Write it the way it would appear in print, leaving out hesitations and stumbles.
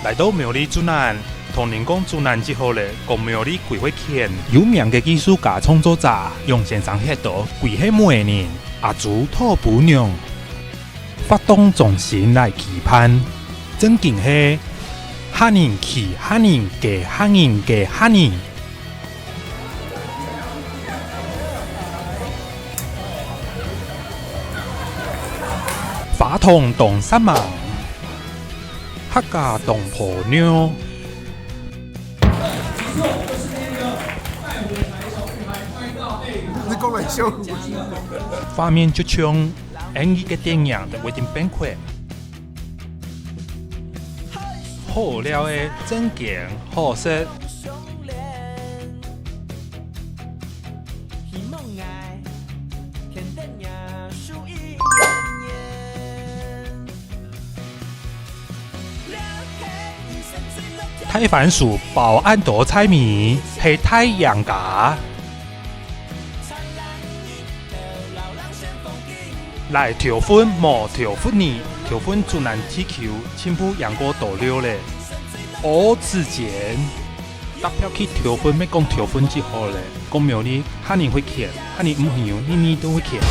来到庙里主难，同人讲主难之后咧，讲庙里跪会欠有名嘅艺术家创作者用线上迄度跪喺每年阿祖托补娘，发动众神来期盼，真劲係哈人去哈人嘅哈人嘅哈人。法通动三盲，客家动婆妞。你讲来笑。画面就像演一个电影的 wedding banquet， 好料的整件好色。太番薯保安多菜米係太陽架，來條款無條款呢？條款主難踢球，全部楊過倒溜咧。我之前搭票去條款，咩講條款之後咧，講廟裡哈人會欠，哈人唔會樣，年年都會欠。